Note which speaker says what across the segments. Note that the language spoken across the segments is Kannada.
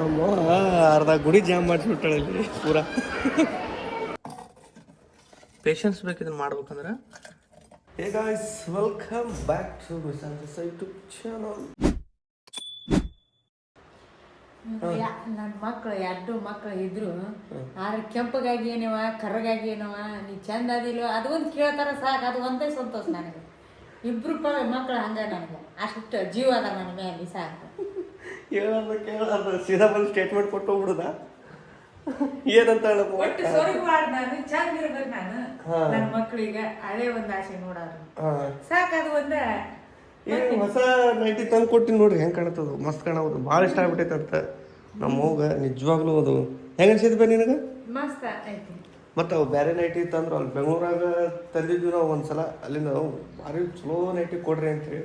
Speaker 1: ನಮ್ಮ ಅರ್ಧ ಗುಡಿ ಜಾಮ್ ಮಾಡಿಸ್ಬಿಟ್ಟಾಳಲ್ಲಿ ಪೂರಾ. ಪೇಷನ್ಸ್ ಬೇಕು ಇದನ್ನ ಮಾಡ್ಬೇಕಂದ್ರೆ. Hey guys, welcome back to ಮಿಸಾಂಜಸ್ ಯೂಟ್ಯೂಬ್ ಚಾನಲ್.
Speaker 2: ನನ್ನ ಮಕ್ಕಳು 2 ಮಕ್ಕಳು ಇದ್ರು, ಆದ್ರೆ ಕೆಂಪಗಾಗಿ ಏನವ ಕರ್ರಗಾಗಿ ಏನವ ನೀ ಚಂದ ಅದಿಲ್ವ ಅದು ಒಂದು ಕೇಳ್ತಾರ ಸಾಕು, ಅದು ಒಂದೇ ಸಂತೋಷ ನನಗೆ. 2 ಮಕ್ಕಳು ಹಂಗ ನನಗೆ ಅಷ್ಟು ಜೀವ ಅದ ನನ್ನ ಮೇಲೆ ಸಾಕು.
Speaker 1: ಕೇಳಲ್ಲ ಸೀದಾ ಬಂದು ಸ್ಟೇಟ್ಮೆಂಟ್ ಕೊಟ್ಟು ಹೋಗ್ಬಿಡುದ ಏನಂತ
Speaker 2: ಒಟ್ಟು ಸ್ವರ್ಗವಾಡ ನಾನು ಚಂದ ಇರ್ಬೇಕು. ನಾನು ನನ್ನ ಮಕ್ಕಳಿಗೆ ಹಳೆ ಒಂದು ಆಸೆ ನೋಡೋರು ಸಾಕು, ಅದು ಒಂದೇ.
Speaker 1: ಹೊಸ ನೈಟಿ ತಂದು ಕೊಟ್ಟಿನಿ ನೋಡ್ರಿ, ಹೆಂಗೆ ಕಾಣತ್ತದು, ಮಸ್ತ್ ಕಾಣೋದು, ಭಾಳ ಇಷ್ಟ ಆಗ್ಬಿಟ್ಟೈತೆ ಅಂತ ನಮ್ಮ ಹೋಗ. ನಿಜವಾಗ್ಲೂ ಅದು ಹೆಂಗೆ ಅನ್ಸಿದ್ ಬೇ ನಿನಗೆ?
Speaker 2: ಮಸ್ತ್ ಐತಿ.
Speaker 1: ಮತ್ತು ಅವು ಬೇರೆ ನೈಟಿ ತಂದ್ರು ಅಲ್ಲಿ ಬೆಂಗಳೂರಾಗ ತಂದಿದ್ವಿ ನಾವು ಒಂದ್ಸಲ, ಅಲ್ಲಿಂದ ಭಾರಿ ಚಲೋ ನೈಟಿ ಕೊಡ್ರಿ ಅಂತೇಳಿ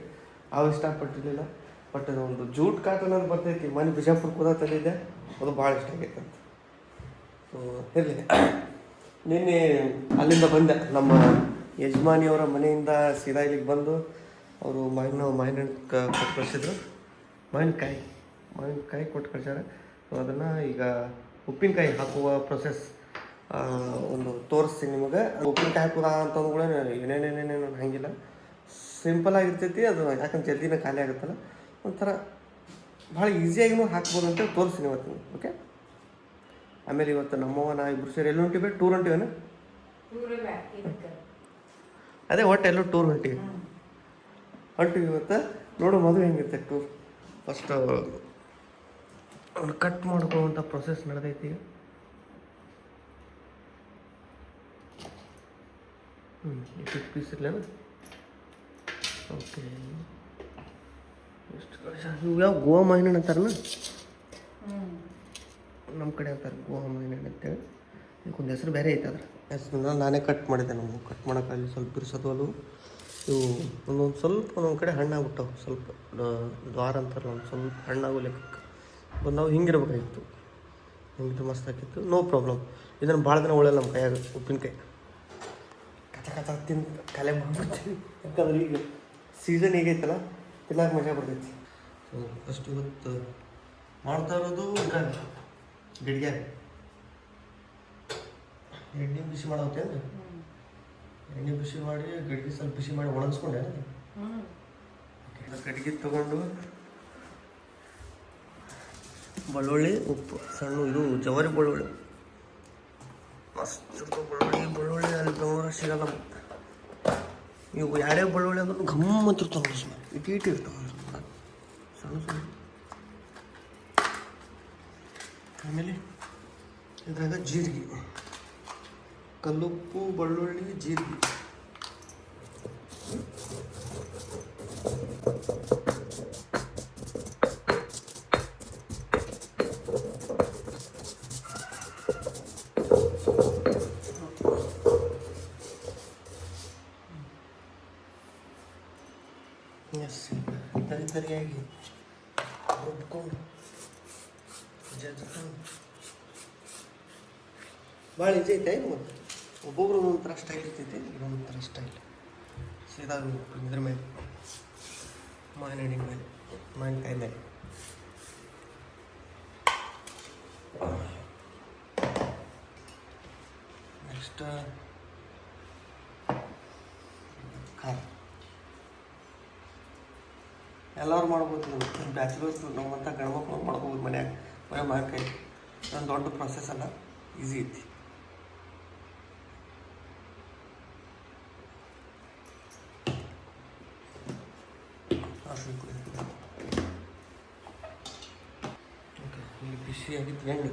Speaker 1: ಅವು ಇಷ್ಟಪಟ್ಟಿರಲಿಲ್ಲ. ಬಟ್ ಅದು ಒಂದು ಜೂಟ್ ಕಾಟನ್ ಅಂತ ಬರ್ತೈತಿ, ಮನೆ ಬಿಜಾಪುರ ಕೂಡ ತಂದಿದ್ದೆ, ಅದು ಭಾಳ ಇಷ್ಟ ಆಗೈತೆ ಅಂತ. ಸೊ ಇರಲಿ, ನಿನ್ನೆ ಅಲ್ಲಿಂದ ಬಂದೆ, ನಮ್ಮ ಯಜಮಾನಿಯವರ ಮನೆಯಿಂದ ಸೀದಾ ಇಲ್ಲಿಗೆ ಬಂದು ಅವರು ಮಾವಿನಹಣ್ಣು ಕೊಟ್ಟು ಕಳಿಸಿದ್ರು. ಮಾವಿನಕಾಯಿ ಕೊಟ್ಟು ಕಳಿಸ್ಯಾರ. ಸೊ ಅದನ್ನು ಈಗ ಉಪ್ಪಿನಕಾಯಿ ಹಾಕುವ ಪ್ರೊಸೆಸ್ ಒಂದು ತೋರಿಸ್ತೀನಿ ನಿಮಗೆ. ಉಪ್ಪಿನಕಾಯಿ ಹಾಕೋದ ಅಂತಂದು ಕೂಡ ಏನೇನೇನೇನೇನು ಹಾಗಿಲ್ಲ, ಸಿಂಪಲ್ ಆಗಿರ್ತೈತಿ ಅದು. ಯಾಕಂದ್ರೆ ಜಲ್ದಿನ ಖಾಲಿ ಆಗುತ್ತಲ್ಲ, ಒಂಥರ ಭಾಳ ಈಸಿಯಾಗಿನೂ ಹಾಕ್ಬೋದು ಅಂತ ತೋರಿಸ್ತೀನಿ ಇವತ್ತು ನೀವು. ಓಕೆ, ಆಮೇಲೆ ಇವತ್ತು ನಮ್ಮವ್ವ ನಾ ಇಬ್ಬರು ಸೇರಿ ಎಲ್ಲಿ ಹೊಂಟಿವಿ? ಟೂರ್ ಹೊಂಟಿವೇನು? ಅದೇ ಒಟ್ಟು ಎಲ್ಲೂ ಟೂರ್ ಹೊಂಟಿವಿ ಇವತ್ತು. ನೋಡು ಮದುವೆ ಹೆಂಗಿರುತ್ತೆ ಟೂರ್. ಫಸ್ಟ್ ಅವ್ನು ಕಟ್ ಮಾಡ್ಕೊಳ್ಳುವಂಥ ಪ್ರೊಸೆಸ್ ನಡೆದೈತಿ ಈಗ. ಎಷ್ಟು ಪೀಸ್ ಇರಲೇನು? ಓಕೆ, ಎಷ್ಟು ಇವು ಯಾವ ಗೋವಾ ಮಾವಿನಹಣ್ಣು ಅಂತಾರಲ್ಲ, ನಮ್ಮ ಕಡೆ ಅಂತಾರೆ ಗೋವಾ ಮಾವಿನಹಣ್ಣು ಅಂತೇಳಿ. ಇದಕ್ಕೊಂದು ಹೆಸರು ಬೇರೆ ಐತೆ ಅದ್ರ ಹೆಸರನ್ನ ನಾನೇ ಕಟ್ ಮಾಡಿದ್ದೆ. ನಮ್ಮ ಕಟ್ ಮಾಡೋಕ್ಕಾಗಲಿ ಸ್ವಲ್ಪ ಬಿರ್ಸೋದು. ಇವು ಒಂದೊಂದು ಸ್ವಲ್ಪ ಒಂದೊಂದು ಕಡೆ ಹಣ್ಣಾಗ್ಬಿಟ್ಟವು, ಸ್ವಲ್ಪ ದ್ವಾರ ಅಂತಾರಲ್ಲ, ಒಂದು ಸ್ವಲ್ಪ ಹಣ್ಣಾಗೋ ಲೆಕ್ಕಕ್ಕೆ ಬಂದವು. ಹಿಂಗಿರ್ಬೇಕಾಗಿತ್ತು, ಹಿಂಗಿದ್ರೆ ಮಸ್ತ್ ಹಾಕಿತ್ತು. No problem. ಇದನ್ನು ಭಾಳ ದಿನ ಉಳಿಯಲ್ಲ ನಮ್ಮ ಕೈಯಾಗ. ಉಪ್ಪಿನಕಾಯಿ ಕಚ ತಿಂದು ಕಲೆ ಮಾಡ್ಬಿಡ್ತೀವಿ, ಯಾಕಂದ್ರೆ ಈಗ ಸೀಸನ್ ಈಗೈತಲ್ಲ, ತಿನ್ನಕ್ಕೆ ಮಜಾ ಬರ್ತೈತಿ. ಸೊ ಫಸ್ಟ್ ಇವತ್ತು ಮಾಡ್ತಾ ಇರೋದು ಇದ್ರಾಗ ಗಡಿಗ್ಯಾಗ ಎಣ್ಣೆ ಬಿಸಿ ಮಾಡೋತ್ತೆ ಅಂದ್ರೆ ಎಣ್ಣೆ ಬಿಸಿ ಮಾಡಿ ಗಡಿಗೆ ಸ್ವಲ್ಪ ಬಿಸಿ ಮಾಡಿ ಒಣಗಿಸ್ಕೊಂಡೆ. ಗಡಿಗೆ ತಗೊಂಡು ಬೆಳ್ಳುಳ್ಳಿ, ಉಪ್ಪು, ಸಣ್ಣ ಇದು ಜವಾರಿ ಬೆಳ್ಳುಳ್ಳಿ, ಮಸ್ತ್ ಬೆಳ್ಳುಳ್ಳಿ ಅಲ್ಲಿ ಬೆಂಗಳೂರು ಸಿಗಲ್ಲ. ಇವು ಯಾವ್ಯಾವ ಬೆಳ್ಳುಳ್ಳಿ ಅಂದ್ರೆ ಘಮ್ಮ ಅಂತಿರ್ತಾವೆ, ಇಟ್ಟು ಇರ್ತಾವೆ ಸಣ್ಣ ಸಣ್ಣ. ಆಮೇಲೆ ಇದ್ರಾಗ ಜೀರಿಗೆ, ಕಲ್ಲುಪ್ಪು, ಬೆಳ್ಳುಳ್ಳಿ, ಜೀರಿಗೆ. ಎಸ್, ತರಿಯಾಗಿ ರುಬ್ಕೊಂಡು ಜಜ್ಕೊಂಡು ಭಾಳ ಈಜಿ ಐತೆ. ಮತ್ತು ಒಬ್ಬೊಬ್ರು ಒಂಥರ ಸ್ಟೈಲ್ ಇರ್ತೈತೆ, ಇನ್ನೊಂಥರ ಸ್ಟೈಲ್. ಸೀದಾ ಇದ್ರ ಮೇಲೆ ಮಾವಿನಹಣ್ಣಿನ ಮೇಲೆ, ಮಾವಿನಕಾಯಿ ಮೇಲೆ ನೆಕ್ಸ್ಟ್ ಖಾರ. ಎಲ್ಲರೂ ಮಾಡ್ಬೋದು, ನಮ್ಮ ಬ್ಯಾಚುಲರ್ಸ್ ನಮ್ಮಂಥ ಗಂಡ್ಮಕ್ಳು ಮಾಡ್ಬೋದು ಮನ್ಯಾಗ. ಬರೀ ಮಾವಿನಕಾಯಿ ಒಂದು ದೊಡ್ಡ ಪ್ರೊಸೆಸ್ ಅಲ್ಲ, ಈಸಿ ಐತಿ. ಓಕೆ, ಇಲ್ಲಿ ಬಿಸಿ ಆಗಿತ್ತು ಎಣ್ಣೆ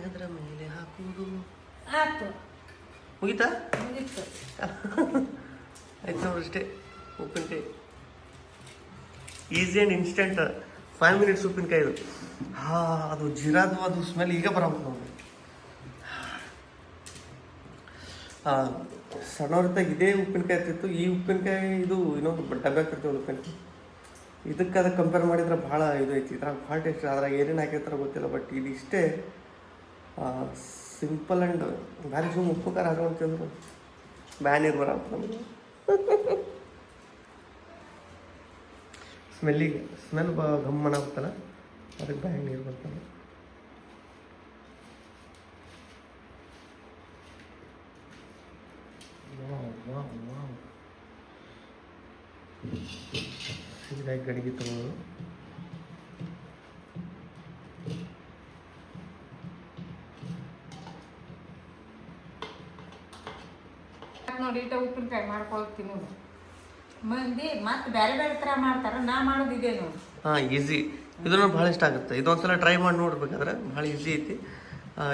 Speaker 1: ಅದರ ಮೇಲೆ ಹಾಕುವುದು. ಮುಗೀತಾ? ಆಯ್ತು ನೋಡ್ರಿ, ಅಷ್ಟೇ. ಉಪ್ಪಿನಕಾಯಿ ಈಸಿ ಆ್ಯಂಡ್ ಇನ್ಸ್ಟೆಂಟ್, 5 ಮಿನಿಟ್ಸ್ ಉಪ್ಪಿನಕಾಯಿ ಇದು. ಅದು ಜೀರಾದು ಅದು ಸ್ಮೆಲ್ ಈಗ ಬರೋದು ನೋಡಿ. ಸಣ್ಣವ್ರತ್ತಾಗ ಇದೇ ಉಪ್ಪಿನಕಾಯಿ ಇರ್ತಿತ್ತು. ಈ ಉಪ್ಪಿನಕಾಯಿ ಇದು ಇನ್ನೊಂದು ಡಬ್ಬೆ ಹಾಕಿರ್ತೀವಿ ಉಪ್ಪಿನಕಾಯಿ, ಇದಕ್ಕೆ ಅದಕ್ಕೆ ಕಂಪೇರ್ ಮಾಡಿದ್ರೆ ಭಾಳ ಇದು ಐತಿ. ಇದ್ರಾಗ ಭಾಳ ಟೇಸ್ಟ್, ಅದ್ರಾಗ ಏನೇನು ಹಾಕಿರ್ತಾರೋ ಗೊತ್ತಿಲ್ಲ. ಬಟ್ ಇದು ಇಷ್ಟೇ ಸಿಂಪಲ್ ಆ್ಯಂಡ್ ಭಾರಿ. ಸುಮ್ಮನೆ ಉಪ್ಪು ಖಾರ ಹಾಕೊಂತಂದ್ರು ಬ್ಯಾನ್ ನೀರು ಬರೋ ನಮಗೆ. ಸ್ಮೆಲ್ಲಿಗೆ ಸ್ಮೆಲ್ ಗಮ್ಮನ ಆಗುತ್ತಲ್ಲ ಅದಕ್ಕೆ ಬಾಯಿಗೆ ನೀರು ಬರ್ತದೆ. ಸೀದಾಗಿ ಗಡಿಗೆ ತಗೊಳ್ಳೋದು.
Speaker 2: ನೋಡಿ ಇಟ್ಟ ಉಪ್ಪಿನಕಾಯಿ ಮಾಡ್ಕೊಳಕ್ ತಿನ್ನೋದು ಮಂದಿ ಮತ್ತೆ ಬೇರೆ ಬೇರೆ ಥರ ಮಾಡ್ತಾರೆ. ನಾ ಮಾಡೋದು ಇದೆ ನೋಡಿ.
Speaker 1: ಹಾಂ, ಈಸಿ. ಇದನ್ನು ಭಾಳ ಇಷ್ಟ ಆಗುತ್ತೆ. ಇದೊಂದ್ಸಲ ಟ್ರೈ ಮಾಡಿ ನೋಡ್ಬೇಕಾದ್ರೆ ಭಾಳ ಈಸಿ ಐತಿ.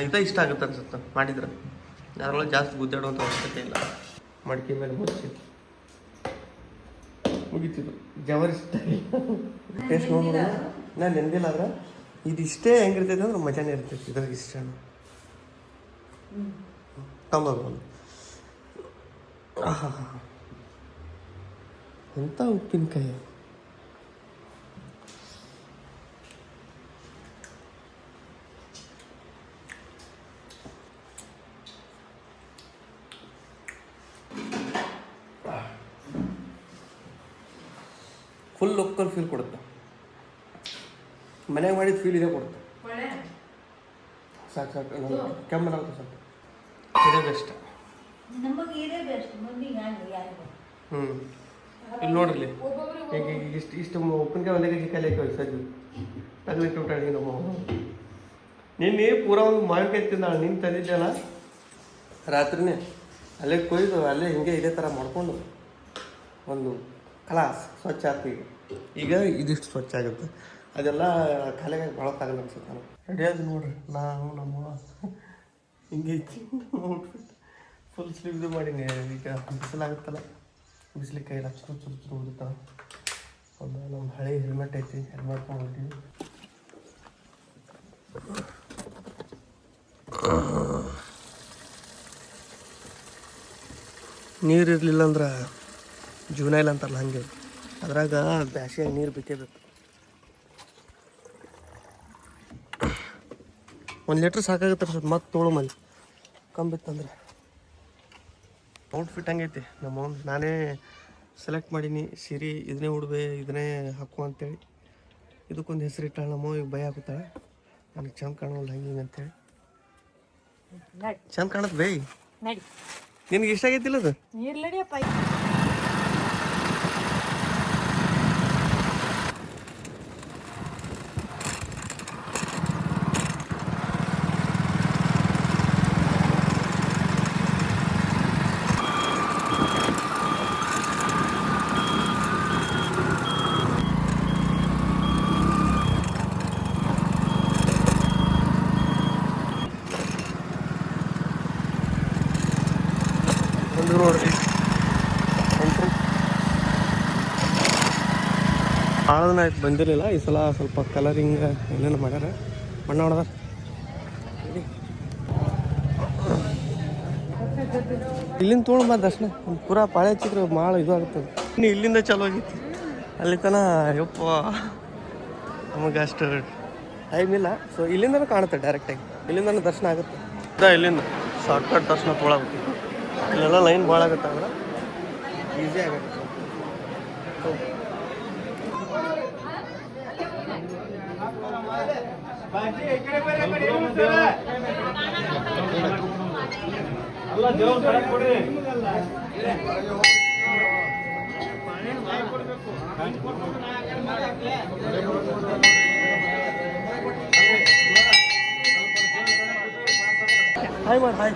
Speaker 1: ಇದೇ ಇಷ್ಟ ಆಗುತ್ತೆ ಅನ್ಸುತ್ತೆ ಮಾಡಿದ್ರೆ. ಅದರೊಳಗೆ ಜಾಸ್ತಿ ಗುದ್ದಾಡುವಂಥ ಅವಶ್ಯಕತೆ ಇಲ್ಲ. ಮಡಿಕೆ ಮೇಲೆ ಮುಚ್ಚಿ ಮುಗಿತಿದ್ದು ಜವರಿಷ್ಟ ಟೇಸ್ಟ್ ನೋಡೋಣ. ನಾನು ನೆನಪಿಲ್ಲ ಆದ್ರೆ ಇದಿಷ್ಟೇ ಹೆಂಗಿರ್ತೈತೆ ಅಂದ್ರೆ ಮಜಾನೇ ಇರ್ತೈತಿ. ಇದ್ರಾಗ ಇಷ್ಟ ತಂಬೋದು. ಆಹಾ, ಎಂಥ ಉಪ್ಪಿನಕಾಯಿ. ಫುಲ್ ಲೋಕಲ್ ಫೀಲ್ ಕೊಡುತ್ತೆ. ಮನೆಗೆ ಮಾಡಿದ ಫೀಲ್ ಇದೆ ಕೊಡುತ್ತೆ. ಸಾಕು ಸಾಕು, ಕೆಮ್ಮನಾಗುತ್ತೆ ಸಾಕು. ಇದೇ ಬೆಸ್ಟ್.
Speaker 2: ನಮಗೆ ಇದೇ ಬೆಸ್ಟ್. ಮಂದಿಗೆ
Speaker 1: ಇಲ್ಲಿ ನೋಡ್ರಿ, ಈಗ ಇಷ್ಟು ಉಪ್ಪಿನಕಾಯಿ ಒಂದೇ ಕೆಜಿ ಕಾಯಿ ಹಾಕಿ ಸಜ್ಜು ತಗಲಿಟ್ಟು ಊಟಾಡಿ ನಮ್ಮ ನಿನ್ನೆ ಪೂರಾ ಒಂದು ಮಾವಿನಕಾಯಿ ತಿಂದಾಳೆ. ನೀನು ತಂದಿದ್ದೆಲ್ಲ ರಾತ್ರಿನೇ ಅಲ್ಲೇ ಕೊಯ್ದು ಅಲ್ಲೇ ಹಿಂಗೆ ಇದೇ ಥರ ಮಾಡ್ಕೊಂಡು ಒಂದು ಕ್ಲಾಸ್ ಸ್ವಚ್ಛ ಆಗ್ತಿ. ಈಗ ಇದಿಷ್ಟು ಸ್ವಚ್ಛ ಆಗುತ್ತೆ. ಅದೆಲ್ಲ ಕಾಲಿಗೆ ಬಳಕಾಗಲ್ಲ ಅನ್ಸುತ್ತೆ. ನಾನು ರೆಡಿ ಆದ ನೋಡ್ರಿ. ನಾವು ನಮ್ಮ ಹಿಂಗೆ ಫುಲ್ ಸ್ಲೀವ್ ಇದು ಮಾಡೀನಿ. ಈಗ ಬಿಸಿಲಾಗುತ್ತಲ್ಲ, ಬಿಸಿಲಿಗೆ ಕೈ ಚುರು ಚುರು ಚುರು ಹೋಗುತ್ತಾವೆ. ಒಂದು ನಮ್ಮ ಹಳೆ ಹೆಲ್ಮೆಟ್ ಐತಿ, ಹೆಲ್ಮೆಟ್ ಹೋಗ್ತೀವಿ. ನೀರು ಇರಲಿಲ್ಲ ಅಂದ್ರೆ ಜೀವನ ಇಲ್ಲ ಅಂತಾರಲ್ಲ ಹಂಗೆ. ಅದ್ರಾಗ ಬ್ಯಾಸಿಯಾಗಿ ನೀರು ಬೇಕೇ ಬೇಕು. 1 ಲೀಟ್ರ್ ಸಾಕಾಗುತ್ತೆ ಸ್ವಲ್ಪ. ಮತ್ತೆ ತೊಗೊಳು ಮಂದಿ ಕಂಬಿತ್ತಂದ್ರೆ. ಔಟ್ಫಿಟ್ ಹಂಗೈತಿ ನಮ್ಮ ನಾನೇ ಸೆಲೆಕ್ಟ್ ಮಾಡೀನಿ. ಸೀರೆ ಇದನ್ನೇ ಉಡ್ಬೆ, ಇದನ್ನೇ ಹಾಕು ಅಂತೇಳಿ. ಇದಕ್ಕೊಂದು ಹೆಸರು ಇಟ್ಟಾಳೆ ನಮ್ಮ. ಈಗ ಭಯ ಹಾಕುತ್ತಾಳೆ ನನಗೆ ಚಂದ ಕಾಣೋಲ್ಲ ಹಂಗೆ ಹಿಂಗೆ ಅಂತೇಳಿ. ಚಂದ ಕಾಣತ್ ಬೈ. ನಿನಗೆ ಇಷ್ಟ ಆಗೈತಿಲ್ಲ ಅದು? ನೋಡ್ರಿ ಭಾಳ ದಿನ ಆಯ್ತು ಬಂದಿರಲಿಲ್ಲ. ಈ ಸಲ ಸ್ವಲ್ಪ ಕಲರಿಂಗ್ ಏನೇನು ಮಾಡ್ಯಾರ, ಬಣ್ಣ ಹೊಡೆದಾರ. ಇಲ್ಲಿಂದ ತೊಗೊಂಡು ದರ್ಶನ ಪೂರಾ ಪಾಳೆ ಹಚ್ಚಿದ್ರೆ ಭಾಳ ಇದು ಆಗ್ತದೆ. ಇನ್ನು ಇಲ್ಲಿಂದ ಚಲೋ ಆಗೈತಿ. ಅಲ್ಲಿ ತನ ಯಪ್ಪ ನಮಗೆ ಅಷ್ಟು ಟೈಮ್ ಇಲ್ಲ. ಸೊ ಇಲ್ಲಿಂದನೂ ಕಾಣುತ್ತೆ ಡೈರೆಕ್ಟಾಗಿ. ಇಲ್ಲಿಂದನೂ ದರ್ಶನ ಆಗುತ್ತೆ. ಇಲ್ಲಿಂದ ಶಾರ್ಟ್ಕಟ್ ದರ್ಶನ ತೊಗೊಳಗುತ್ತೆ. ಇಲ್ಲೆಲ್ಲ ಲೈನ್ ಭಾಳ ಆಗುತ್ತೆ ಅಂದ್ರೆ ಈಸಿ ಆಗುತ್ತೆ. ಹಾಯ್ ಮಾಡಿ ಹಾಯ್.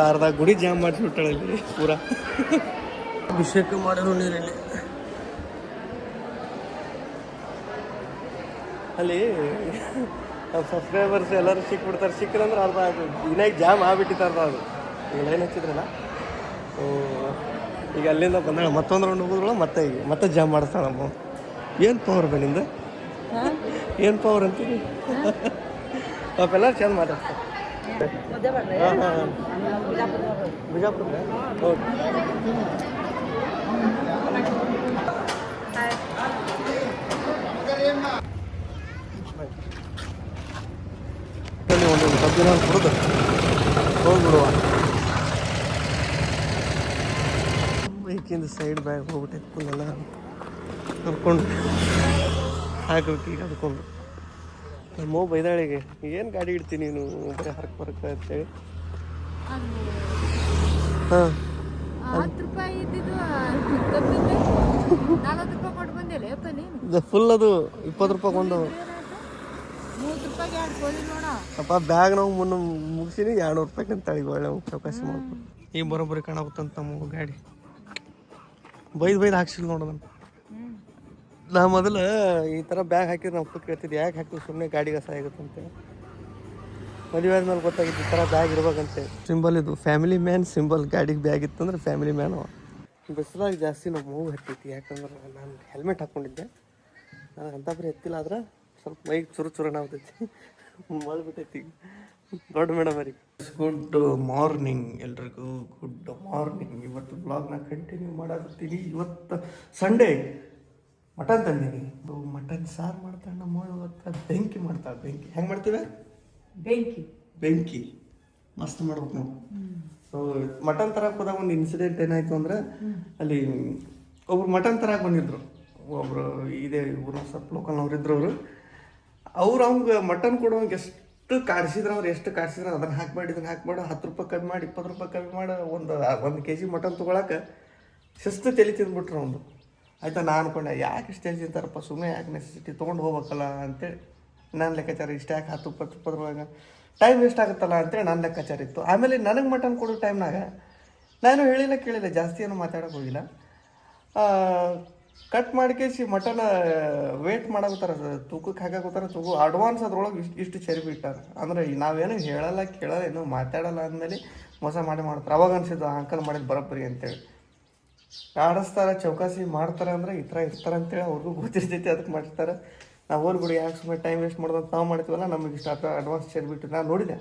Speaker 1: ಅರ್ಧ ಗುಡಿ ಜಾಮ್ ಮಾಡಿಸ್ಬಿಟ್ಟಾಳೆ ಇಲ್ಲಿ ಪೂರಾ. ಅಭಿಷೇಕ ಮಾಡೋರು ನೀರಲ್ಲಿ. ಅಲ್ಲಿ ನಮ್ಮ ಸಬ್ಸ್ಕ್ರೈಬರ್ಸ್ ಎಲ್ಲರೂ ಸಿಕ್ಬಿಡ್ತಾರೆ. ಸಿಕ್ಕದಂದ್ರೆ ಅರ್ಧ ಅದು ಇನ್ನಾಗ ಜಾಮ್ ಆಗ್ಬಿಟ್ಟಿತ್ತಾರ್ದ. ಅದು ಈಗ ಲೈನ್ ಹಚ್ಚಿದ್ರಲ್ಲ, ಈಗ ಅಲ್ಲಿಂದ ಬಂದಾಗ ಮತ್ತೊಂದು ರೌಂಡ್ ಹೋಗೋದ್ರೊಳಗೆ ಮತ್ತೆ ಜಾಮ್ ಮಾಡಿಸ್ತಾಳೆ ನಮ್ಮ. ಏನು ಪವರ್ ಬನ್ನಿಂದ, ಏನು ಪವರ್ ಅಂತೀವಿ. ಪಾಪೆಲ್ಲ ಚಂದ ಮಾತಾಡ್ತಾರೆ. ಹಾಂ ಹಾಂ, ಬಿಜಾಪುರ. ಓಕೆ ದಿನ ಕುಡಿದು ಹೋಗ್ಬಿಡುವ. ಬೈಕಿಂದ ಸೈಡ್ ಬ್ಯಾಗ್ ಹೋಗ್ಬಿಟ್ಟೈತೆ ಫುಲ್ಲೆಲ್ಲ ಕರ್ಕೊಂಡು ಹಾಕ್ಬೇಕು. ಈಗ ಅದಕ್ಕೊಂಡು ನಮ್ಮ ಬೈದಾಳಿಗೆ ಏನು ಗಾಡಿ ಇಡ್ತೀನಿ ನೀನು ಬರೀ ಹರಕ್ ಬರಕ ಅಂತೇಳಿ. ಹಾಂ
Speaker 2: 10 ರೂಪಾಯಿ ಇದ್ದಿದ್ದು 40 ರೂಪಾಯಿ ಕೊಟ್ಟು ಬಂದಿಲ್ಲ ಯಪ್ಪ ನೀನು.
Speaker 1: ಫುಲ್ ಅದು 20 ರೂಪಾಯಿ ಒಂದು
Speaker 2: 30 ರೂಪಾಯಿಗೆ 2 ಕೋಳಿ ನೋಡ
Speaker 1: ಅಪ್ಪ ಬ್ಯಾಗ್ ನಾವು ಮುನ್ನ ಮುಗಿಸಿನಿ 200 ರೂಪಾಯಿ ಅಂತೇಳಿ ಒಳ್ಳೆ ಚೌಕಾಸಿ ಮಾಡ್ಕೊಂಡು ಈಗ ಬರೋಬ್ಬರಿ ಕಾಣಬೇಕಂತ ನಮ್ಮ ಗಾಡಿ ಬೈದು ಹಾಕ್ಸಿಲ್ಲ ನೋಡೋದನ್ನು. ನಾ ಮೊದಲು ಈ ಥರ ಬ್ಯಾಗ್ ಹಾಕಿದ್ರೆ ನಾವು ಕೇಳ್ತಿದ್ದೆ ಯಾಕೆ ಹಾಕಿದ್ರು ಸುಮ್ಮನೆ ಗಾಡಿಗೆ ಅಸಹ್ಯ ಆಗುತ್ತಂತೆ. ಮದುವೆ ಆದ್ಮೇಲೆ ಗೊತ್ತಾಗಿದ್ದು ಈ ಥರ ಬ್ಯಾಗ್ ಇರ್ಬೇಕಂತೆ. ಸಿಂಬಲ್ ಇದು ಫ್ಯಾಮಿಲಿ ಮ್ಯಾನ್ ಸಿಂಬಲ್. ಗಾಡಿಗೆ ಬ್ಯಾಗ್ ಇತ್ತಂದ್ರೆ ಫ್ಯಾಮಿಲಿ ಮ್ಯಾನ್. ಬಿಸಿಲಾಗ ಜಾಸ್ತಿ ನಾವು ಮೂಗು ಹತ್ತೈತಿ, ಯಾಕಂದ್ರೆ ನಾನು ಹೆಲ್ಮೆಟ್ ಹಾಕ್ಕೊಂಡಿದ್ದೆ. ನಾನು ಅಂಥ ಬರೀ ಎತ್ತಿಲ್ಲ ಆದ್ರೆ ಸ್ವಲ್ಪ ಮೈಗೆ ಚುರುನ ಆಗ್ತೈತಿ, ಮಳ್ಬಿಟ್ಟೈತಿ. ದೊಡ್ಡ ಮೇಡಮ್ ಅವ್ರಿಗೆ ಗುಡ್ ಮಾರ್ನಿಂಗ್ ಎಲ್ರಿಗೂ, ಗುಡ್ ಮಾರ್ನಿಂಗ್. ಇವತ್ತು ಬ್ಲಾಗ್ನ ಕಂಟಿನ್ಯೂ ಮಾಡಾಕತ್ತೀನಿ. ಇವತ್ತು ಸಂಡೇ ಮಟನ್ ತಂದೀನಿ. ಮಟನ್ ಸಾರು ಮಾಡ್ತಾಳೆ ನಮ್ಮ ಇವತ್ತು. ಬೆಂಕಿ ಮಾಡ್ತಾಳೆ. ಬೆಂಕಿ ಹೆಂಗೆ ಮಾಡ್ತೀವಿ? ಬೆಂಕಿ ಮಸ್ತ್ ಮಾಡ್ಬೇಕು ನಾವು. ಸೊ ಮಟನ್ ತರಕ್ಕೆ ಹೋದಾಗ ಒಂದು ಇನ್ಸಿಡೆಂಟ್ ಏನಾಯಿತು ಅಂದ್ರೆ, ಅಲ್ಲಿ ಒಬ್ರು ಮಟನ್ ತರಕ್ಕೆ ಬಂದಿದ್ರು. ಒಬ್ಬರು ಇದೇ ಊರು ಸ್ವಲ್ಪ ಲೋಕಲ್ನವ್ರು ಇದ್ರು. ಅವ್ರು ಅವ್ಗೆ ಮಟನ್ ಕೊಡೋಂಗೆ ಎಷ್ಟು ಕಾಡಿಸಿದ್ರು ಅದನ್ನು ಹಾಕ್ಬೇಡಿ ಇದನ್ನು ಹಾಕ್ಬೇಡ, 10 ರೂಪಾಯಿ ಕಮ್ಮಿ ಮಾಡಿ 20 ರೂಪಾಯಿ ಕಮ್ಮಿ ಮಾಡಿ ಒಂದು kg ಮಟನ್ ತೊಗೊಳಕ್ಕೆ ಶಿಸ್ತು ತಲೆ ತಿಂದ್ಬಿಟ್ರು ಒಂದು. ಆಯಿತಾ, ನಾನು ಅನ್ಕೊಂಡೆ ಯಾಕೆ ಇಷ್ಟು ತಲೆ ತಿಂತಾರಪ್ಪ, ಸುಮ್ಮನೆ ಯಾಕೆ ನೆಸೆಸಿಟಿ ತೊಗೊಂಡು ಹೋಗ್ಬೇಕಲ್ಲ ಅಂತೇಳಿ ನಾನು ಲೆಕ್ಕಾಚಾರ. ಇಷ್ಟ ಯಾಕೆ 10-20 ರೂಪಾಯಿಗೆ ಟೈಮ್ ವೇಸ್ಟ್ ಆಗುತ್ತಲ್ಲ ಅಂತೇಳಿ ನನ್ನ ಲೆಕ್ಕಾಚಾರ ಇತ್ತು. ಆಮೇಲೆ ನನಗೆ ಮಟನ್ ಕೊಡೋ ಟೈಮ್ನಾಗ ನಾನು ಹೇಳಿಲ್ಲ ಕೇಳಿಲ್ಲ, ಜಾಸ್ತಿ ಏನೂ ಮಾತಾಡೋಕೆ ಹೋಗಿಲ್ಲ. ಕಟ್ ಮಾಡ್ಕೇಸಿ ಮಟನ್ ವೇಟ್ ಮಾಡಾಕತ್ತಾರ, ತೂಕಕ್ಕೆ ಹಾಕಾಕೋತಾರ. ಅಡ್ವಾನ್ಸ್ ಅದ್ರೊಳಗೆ ಇಷ್ಟು ಚರಿಬಿ ಇಟ್ಟಾರ. ಅಂದ್ರೆ ನಾವೇನು ಹೇಳಲ್ಲ ಕೇಳಲ್ಲ ಏನೋ ಮಾತಾಡಲ್ಲ ಅಂದಮೇಲೆ ಮೋಸ ಮಾಡ್ತಾರೆ. ಅವಾಗ ಅನಿಸಿದ್ದು ಅಂಕಲ್ ಮಾಡಿದ್ದು ಬರೋಬ್ಬರಿ ಅಂತೇಳಿ. ಆಡಿಸ್ತಾರೆ, ಚೌಕಾಸಿ ಮಾಡ್ತಾರೆ ಅಂದ್ರೆ ಈ ಥರ ಇರ್ತಾರೆ ಅಂತೇಳಿ ಅವ್ರಿಗೂ ಗೊತ್ತಿರ್ತೈತಿ, ಅದಕ್ಕೆ ಮಾಡಿರ್ತಾರೆ. ನಾವು ಹೋಗ್ಬಿಡಿ ಯಾಕೆ ಸುಮ್ಮನೆ ಟೈಮ್ ವೇಸ್ಟ್ ಮಾಡೋದು ನಾವು ಮಾಡ್ತೀವಲ್ಲ, ನಮಗೆ ಇಷ್ಟ ಅಡ್ವಾನ್ಸ್ ಚರಿಬಿಟ್ಟು ನಾನು ನೋಡಿದೆ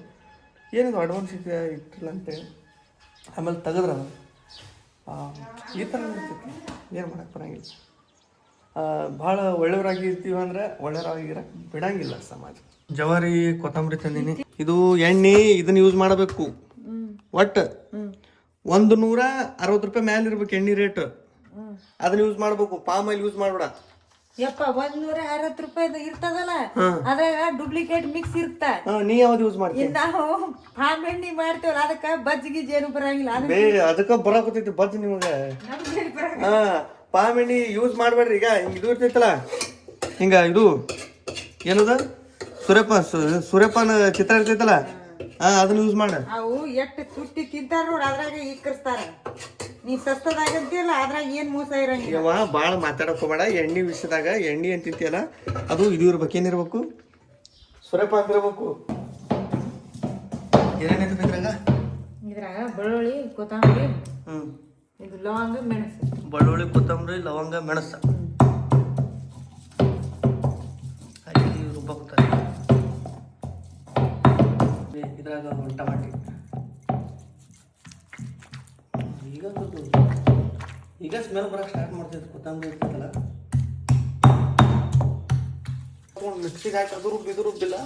Speaker 1: ಏನಿದು ಅಡ್ವಾನ್ಸ್ ಇಟ್ಟಿಲ್ಲ ಅಂತೇಳಿ. ಆಮೇಲೆ ತೆಗೆದ್ರೆ ಈ ಥರ ಇರ್ತೈತಿ, ಏನು ಮಾಡಕ್ಕೆ ಬರೋಂಗಿಲ್ಲ. ಭಾಳ ಒಳ್ಳೆಯವರಾಗಿ ಇರ್ತೀವಿ ಅಂದ್ರೆ ಒಳ್ಳೆಯವರಾಗಿರಕ್ಕೆ ಬಿಡಂಗಿಲ್ಲ ಸಮಾಜ. ಜವಾರಿ ಕೊತ್ತಂಬರಿ ತಂದೀನಿ. ಇದು ಎಣ್ಣೆ ಇದನ್ನ ಯೂಸ್ ಮಾಡಬೇಕು. ಒಟ್ಟು 160 ರೂಪಾಯಿ ಮ್ಯಾಲೆ ಇರ್ಬೇಕು ಎಣ್ಣೆ ರೇಟ್. ಅದನ್ನ ಯೂಸ್ ಮಾಡ್ಬೇಕು, ಪಾಮ್ ಆಯಿಲ್ ಯೂಸ್ ಮಾಡ್ಬೇಡ.
Speaker 2: ಯಪ್ಪ 160 ರೂಪಾಯಿ ಇರ್ತದಲ್ಲ, ಅದ್ರಾಗ ಡೂಪ್ಲಿಕೇಟ್ ಮಿಕ್ಸ್ ಇರ್ತ.
Speaker 1: ನೀ ಯಾವ್ದು ಯೂಸ್ ಮಾಡ್ತೀನಿ?
Speaker 2: ನಾವು ಪಾಮ್ ಎಣ್ಣೆ ಮಾಡ್ತೇವಲ್ಲ, ಅದಕ್ಕೆ ಬಜ್ಜಿಗೆ ಜೇನು ಬರಂಗಿಲ್ಲ.
Speaker 1: ಅದಕ್ಕೆ ಬರಾಕತ್ತೈತಿ ಬಜ್ಜಿ ನಿಮಗೆ. ಪಾಮ್ ಎಣ್ಣೆ ಯೂಸ್ ಮಾಡ್ಬೇಡ್ರಿ. ಈಗ ಇದು ಇರ್ತೈತಲ್ಲ ಹಿಂಗ, ಇದು ಏನದ ಸೂರ್ಯಪಾನ ಚಿತ್ರ ಇರ್ತೈತಲ್ಲ, ಅದನ್ನ ಯೂಸ್ ಮಾಡ.
Speaker 2: ಅವು ಎಷ್ಟು ತುಟ್ಟಿ ತಿಂತಾರ ನೋಡ, ಅದ್ರಾಗ ಇಕ್ಕರ್ಸ್ತಾರ. ನೀ ಸಸ್ತದಾಗಂತಿಯಲ್ಲ, ಅದ್ರಾಗ ಏನ್ ಮೋಸ ಇರಂಗಿಲ್ಲ.
Speaker 1: ಭಾಳ ಮಾತಾಡಕ್ ಹೋಗ್ಬೇಡ. ಎಣ್ಣೆ ವಿಷಯದಾಗ ಎಣ್ಣೆ ಅಂತ ತಿಂತಿಯಲ್ಲ, ಅದು ಇದು ಇರ್ಬೇಕು. ಏನಿರ್ಬೇಕು? ಸೂರ್ಯಪಾನ ಇರ್ಬೇಕು. ಏನೇನೈತಿ
Speaker 2: ಇದ್ರಾಗ ಬೆಳ್ಳುಳ್ಳಿ, ಕೊತ್ತಂಬರಿ, ಇದು ಲವಂಗ, ಮೆಣಸು.
Speaker 1: ಬೆಳ್ಳುಳ್ಳಿ, ಕೊತ್ತಂಬರಿ, ಲವಂಗ, ಮೆಣಸು ಹಾಕಿ ರುಬ್ಬಾಕ್ತಾರೆ. ಇದ್ರಾಗ ಒಂದು ಟಮಾಟಿ. ಈಗ ಸ್ಮೆಲ್ ಬರೋಕೆ ಸ್ಟಾರ್ಟ್ ಮಾಡ್ತೈತೆ. ಕೊತ್ತಂಬರಿ ಇರ್ತೈತಲ್ಲ, ಮಿಕ್ಸಿಗೆ ಹಾಕಿ ಅದು ರುಬ್ಬಿಲ್ಲ.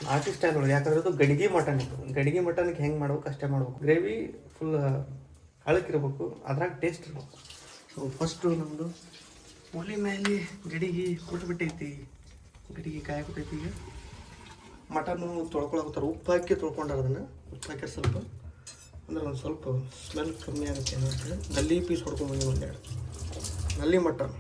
Speaker 1: ನಾಟಿ ಸ್ಟೈಲ್ ಒಳಗೆ, ಯಾಕಂದ್ರೆ ಇದು ಗಡಿಗೆ ಮಟನ್. ಇತ್ತು ಗಡಿಗೆ ಮಟನ್ಗೆ ಹೆಂಗೆ ಮಾಡ್ಬೇಕು ಅಷ್ಟೇ ಮಾಡ್ಬೇಕು. ಗ್ರೇವಿ ಫುಲ್ ಹಳಕಿರ್ಬೇಕು, ಅದ್ರಾಗ ಟೇಸ್ಟ್ ಇರ್ಬೇಕು. ಸೊ ಫಸ್ಟು ನಮ್ಮದು ಒಲೆ ಮೇಲೆ ಗಡಿಗೆ ಕೊಟ್ಬಿಟ್ಟೈತಿ. ಗಡಿಗೆ ಕಾಯಕೊಟ್ಟೈತಿ. ಈಗ ಮಟನ್ನು ತೊಳ್ಕೊಳಕತ್ತಾರೆ. ಉಪ್ಪು ಹಾಕಿ ತೊಳ್ಕೊಂಡಾರ. ಅದನ್ನು ಉಪ್ಪು ಹಾಕಿ ಸ್ವಲ್ಪ, ಅಂದ್ರೆ ಒಂದು ಸ್ವಲ್ಪ ಸ್ಮೆಲ್ ಕಮ್ಮಿ ಆಗುತ್ತೆ ಏನಂತೇಳಿ ನಲ್ಲಿ ಪೀಸ್ ಹೊಡ್ಕೊಂಡ್ಬಂದು ಒಂದೆರಡು ನಲ್ಲಿ ಮಟನ್.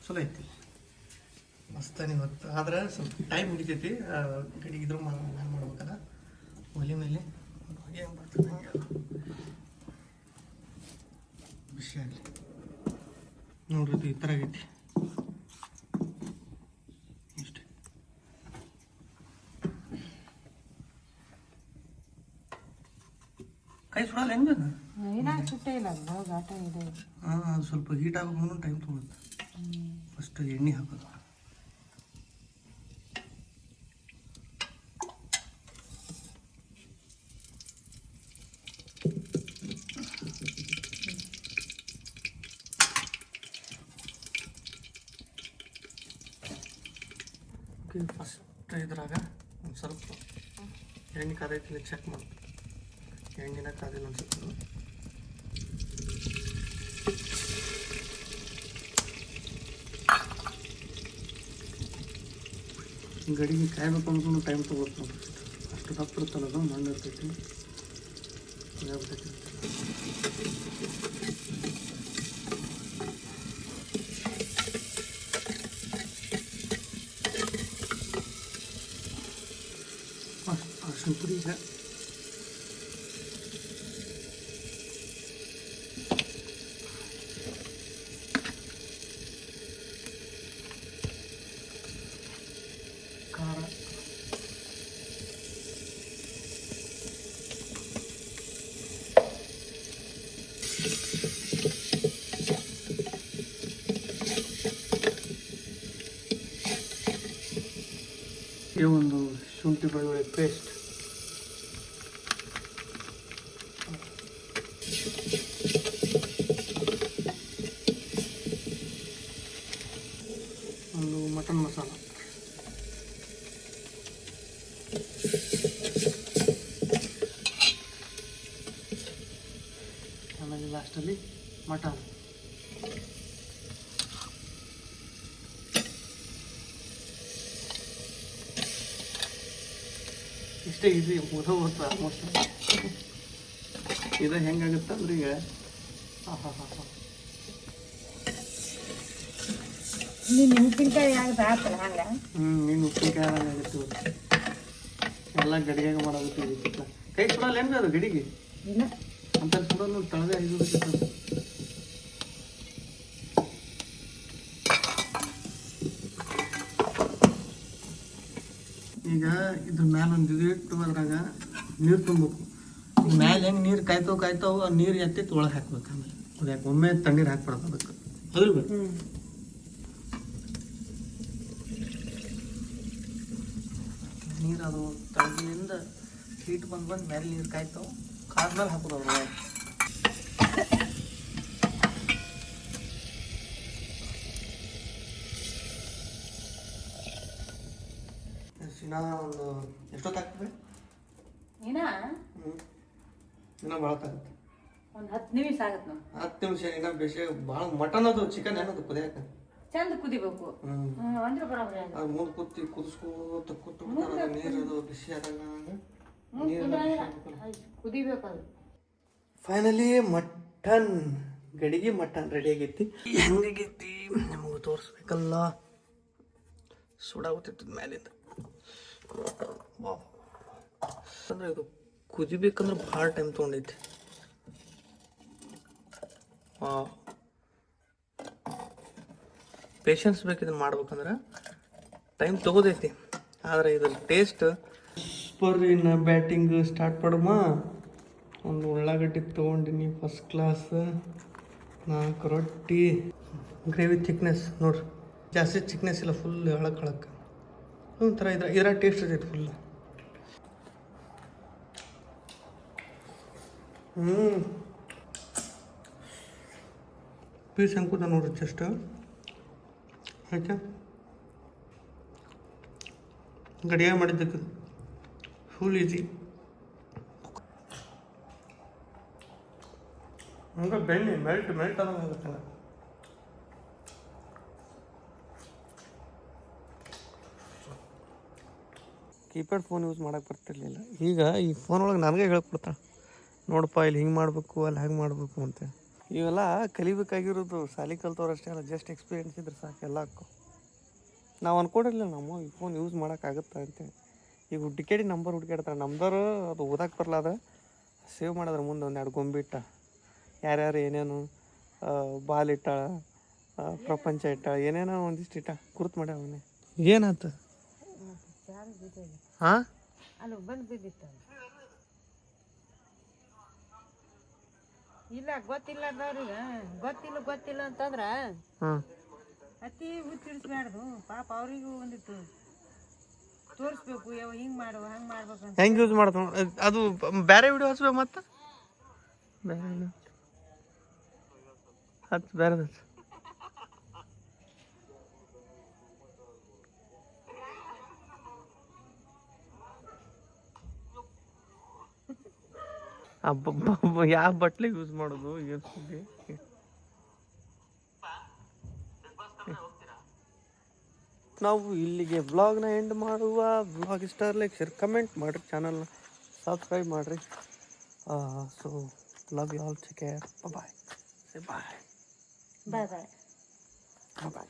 Speaker 1: ಚಲೋ ಐತಿ, ಮಸ್ತಾನಿ. ಇವತ್ತು ಆದ್ರೆ ಸ್ವಲ್ಪ ಟೈಮ್ ಹಿಡಿತೈತಿ. ಗಡಿಗೆ ಇದ್ರೂ ನಾನು ಮಾಡ್ಬೇಕಲ್ಲ ಒಲೆ ಮೇಲೆ. ಹೊಗೆ ಹೆಂಗೆ ಬರ್ತದೆ ಹಂಗೆ ಖುಷಿ ಆಗಲಿ ನೋಡ್ರಿ. ಈ ಥರ ಆಗೈತಿ ಇಷ್ಟೇ. ಕೈ ಸುಡಲ್ಲ ಹೆಂಗೆ?
Speaker 2: ಸುಟ್ಟೇ ಇಲ್ಲ, ಘಾಟ ಇದೆ.
Speaker 1: ಅದು ಸ್ವಲ್ಪ ಹೀಟ್ ಆಗೋದು ಟೈಮ್ ತೊಗೊಳುತ್ತೆ. ಫಸ್ಟ್ ಎಣ್ಣೆ ಹಾಕೋದು. ಇದ್ರಾಗ ಒಂದು ಸ್ವಲ್ಪ ಎಣ್ಣೆ ಕಾದೈತಿಲ್ಲ ಚೆಕ್ ಮಾಡಿ. ಎಣ್ಣೆನ ಕಾದಿಲ್ಲ ಅನ್ಸುತ್ತೆ. ಗಡಿಗೆ ಕಾಯ್ಬೇಕು ಅಂದ್ರೂ ಟೈಮ್ ತೊಗೊಳ್ತು ನೋಡ್ರಿ. ಅಷ್ಟು ದಪ್ಪ ಇರ್ತಲ್ಲ ಅದು, ಮಣ್ಣು ಇರ್ತೈತಿ, ಇದಾಗ್ಬಿಟ್ಟೈತಿ. ಅರ್ಶಿನ ಪುಡಿ ಈಗ ಖಾರ, ಈ ಒಂದು ಶುಂಠಿ ಬೆಳ್ಳುಳ್ಳಿ ಪೇಸ್ಟ್, ಒಂದು ಮಟನ್ ಮಸಾಲ, ಆಮೇಲೆ ಲಾಸ್ಟಲ್ಲಿ ಮಟನ್. ಇಷ್ಟೇ ಈಸಿ, ಮುಗಿದೋಗುತ್ತೆ ಆಲ್ಮೋಸ್ಟ್. ಇದು ಹೆಂಗಾಗುತ್ತೆ ಅಂದ್ರೆ ಈಗ
Speaker 2: ನೀನು ಉಪ್ಪಿನಕಾಯಿ ಆಗದ ಆತಲ್ಲ ಹಂಗ.
Speaker 1: ನೀನು ಉಪ್ಪಿನಕಾಯಿ ಆಗುತ್ತೆ. ಎಲ್ಲ ಗಡಿಗೆಗ ಮಾಡೋಗುತ್ತೆ. ಕೈ ಸುಡಲ್ಲ ಏನು ಅದು ಗಡಿಗೆ
Speaker 2: ಇಲ್ಲ
Speaker 1: ಅಂತ ಸುಡೋದು ತಳದೆ ಐದು. ಈಗ ಇದ್ರ ಮ್ಯಾಲೆ ಒಂದು ಇದು ಇಟ್ಟು ಅದ್ರಾಗ ನೀರು ತುಂಬಬೇಕು. ಈಗ ಮ್ಯಾಲೆ ಹೆಂಗೆ ನೀರು ಕಾಯ್ತಾವು ಆ ನೀರು ಎತ್ತಿ ಒಳಗೆ ಹಾಕ್ಬೇಕು. ಆಮೇಲೆ ಕುದಿಯಾಕ ಒಮ್ಮೆ ತಣ್ಣೀರು ಹಾಕ್ಬಿಡೋದು ಅದಕ್ಕೆ. ಅದ್ರ ಬೇಕು ನೀರು, ಅದು ತಳಗಿನಿಂದ ಹೀಟ್ ಬಂದು ಮೇಲೆ ನೀರು ಕಾಯ್ತಾವು, ಕಾದ್ಮೇಲೆ ಹಾಕೋದು ಅದ್ರೊಳಗೆ. ಒಂದು ಎಷ್ಟೊತ್ತು ಹಾಕ್ತದೆ?
Speaker 2: ಇನ್ನ
Speaker 1: ಇನ್ನೂ ಭಾಳ ತಾಗುತ್ತೆ.
Speaker 2: ಒಂದು 10 ನಿಮಿಷ ಆಗತ್ತೆ ನಾವು.
Speaker 1: 10 ನಿಮಿಷ ಇನ್ನೂ ಬೇಸಿ ಭಾಳ. ಮಟನ್ ಅದು ಚಿಕನ್ ಏನದು ಕುದಿಯಾಕ
Speaker 2: ಚಂದ ಕುದಿಬೇಕು ಅಂದ್ರೆ ಬರೋಬ್ರಿ.
Speaker 1: ಅದು ಮುಂದೆ ಕುದಿಸ್ಕೋತ ನೀರು ಅದು ಬಿಸಿ ಆದಾಗ
Speaker 2: ಕುದಿಬೇಕು ಅದು.
Speaker 1: ಫೈನಲಿ ಮಟನ್ ಗಡಿಗೆ ಮಟನ್ ರೆಡಿ ಆಗೈತಿ. ಹೆಂಗಾಗೈತಿ ನಿಮಗೆ ತೋರಿಸ್ಬೇಕಲ್ಲ. ಸುಡಾಗುತ್ತಿತ್ತು ಮ್ಯಾಲಿಂದ. ಅಂದ್ರೆ ಇದು ಕುದಿಬೇಕಂದ್ರೆ ಭಾಳ ಟೈಮ್ ತೊಗೊಂಡೈತಿ. ಪೇಷನ್ಸ್ ಬೇಕು ಇದನ್ನು ಮಾಡ್ಬೇಕಂದ್ರೆ, ಟೈಮ್ ತೊಗೋದೈತಿ. ಆದರೆ ಇದ್ರ ಟೇಸ್ಟ್ ಸೂಪರ್. ಇನ್ನು ಬ್ಯಾಟಿಂಗ್ ಸ್ಟಾರ್ಟ್ ಮಾಡಮ್ಮ. ಒಂದು ಉಳ್ಳಾಗಡ್ಡಿ ತೊಗೊಂಡಿನಿ ಫಸ್ಟ್ ಕ್ಲಾಸ್, 4 ರೊಟ್ಟಿ. ಗ್ರೇವಿ ಥಿಕ್ನೆಸ್ ನೋಡ್ರಿ, ಜಾಸ್ತಿ ಥಿಕ್ನೆಸ್ ಇಲ್ಲ, ಫುಲ್ ಹಳಕ್ಕೆ ಒಂಥರ ಇದ್ರ ಟೇಸ್ಟ್ ಇರ್ತೈತಿ ಫುಲ್. ಪೀಸ್ ಹೆಂಗೆ ನೋಡ್ರಿ ಜಸ್ಟ್ ಆಯ್ತಾ. ಗಡಿಯಾಗ ಮಾಡಿದ್ದಕ್ಕೆ ಫುಲ್ ಈಸಿ. ಹಂಗೆ ಬೆಣ್ಣೆ ಮೆಲ್ಟ್ ಆದಂಗೆ ಆಗುತ್ತಲ್ಲ. ಕೀಪ್ಯಾಡ್ ಫೋನ್ ಯೂಸ್ ಮಾಡೋಕೆ ಬರ್ತಿರ್ಲಿಲ್ಲ. ಈಗ ಈ ಫೋನ್ ಒಳಗೆ ನನಗೆ ಹೇಳ್ಕೊಡ್ತಾಳೆ, ನೋಡಪ್ಪ ಇಲ್ಲಿ ಹಿಂಗೆ ಮಾಡಬೇಕು, ಅಲ್ಲಿ ಹಾಗೆ ಮಾಡಬೇಕು ಅಂತ. ಇವೆಲ್ಲ ಕಲಿಬೇಕಾಗಿರೋದು ಶಾಲೆ ಕಲ್ತವ್ರು ಅಷ್ಟೇ ಅಲ್ಲ, ಜಸ್ಟ್ ಎಕ್ಸ್ಪೀರಿಯೆನ್ಸ್ ಇದ್ರೆ ಸಾಕು ಎಲ್ಲಕ್ಕೂ. ನಾವು ಅಂದ್ಕೊಂಡಿರಲಿಲ್ಲ ನಮ್ಮ ಈ ಫೋನ್ ಯೂಸ್ ಮಾಡೋಕ್ಕಾಗುತ್ತೆ ಅಂತೇಳಿ. ಈಗ ಹುಡುಕಾಡಿ ನಂಬರ್ ಹುಡುಕಾಡ್ತಾರೆ. ನಮ್ದವ್ರು ಅದು ಓದಕ್ಕೆ ಬರಲಾದ ಸೇವ್ ಮಾಡಿದ್ರೆ ಮುಂದೆ 1-2 ಗೊಂಬಿಟ್ಟ ಯಾರ್ಯಾರು ಏನೇನು ಬಾಲ್ ಇಟ್ಟಾಳ, ಪ್ರಪಂಚ ಇಟ್ಟಾಳ, ಏನೇನೋ ಒಂದಿಷ್ಟು ಇಟ್ಟ ಗುರುತು ಮಾಡ್ಯಾವ. ಅವನೇ ಏನಾಯ್ತು? ಹಾಂ
Speaker 2: ಅಲ್ಲಿ ಬಂದು ಬಿದ್ದಿತ್ತು. ಇಲ್ಲ ಗೊತ್ತಿಲ್ಲದವ್ರಿಗೆ ಗೊತ್ತಿಲ್ಲ ಅಂತಂದ್ರ ಅತಿ ಹುಚ್ಚಿಡಿಸ್ಬಾರ್ದು. ಪಾಪ ಅವ್ರಿಗೂ ಒಂದಿತ್ತು ತೋರಿಸ್ಬೇಕು, ಯಾವ ಹಿಂಗೆ ಮಾಡುವ ಹಂಗೆ ಮಾಡ್ಬೇಕಂತ.
Speaker 1: ಹೆಂಗೆ ಯೂಸ್ ಮಾಡ್ತಾವ ಅದು? ಬೇರೆ ವಿಡಿಯೋ ಹಚ್ಬೇಕು ಮತ್ತೆ ಬೇರೆ ವಿಡಿಯೋ ಹತ್ತು ಬೇರೆದು. ಯಾವ ಬಟ್ಲೆ ಯೂಸ್ ಮಾಡೋದು ಏನು ಸುದ್ದಿ? ನಾವು ಇಲ್ಲಿಗೆ ವ್ಲಾಗ್ನ ಎಂಡ್ ಮಾಡುವ. ವ್ಲಾಗ್ ಇಷ್ಟ ಲೈಕ್ ಶೇರ್ ಕಮೆಂಟ್ ಮಾಡಿರಿ, ಚಾನಲ್ನ ಸಬ್ಸ್ಕ್ರೈಬ್ ಮಾಡಿರಿ. So love you all, take care, bye bye
Speaker 2: bye bye.
Speaker 1: Bye.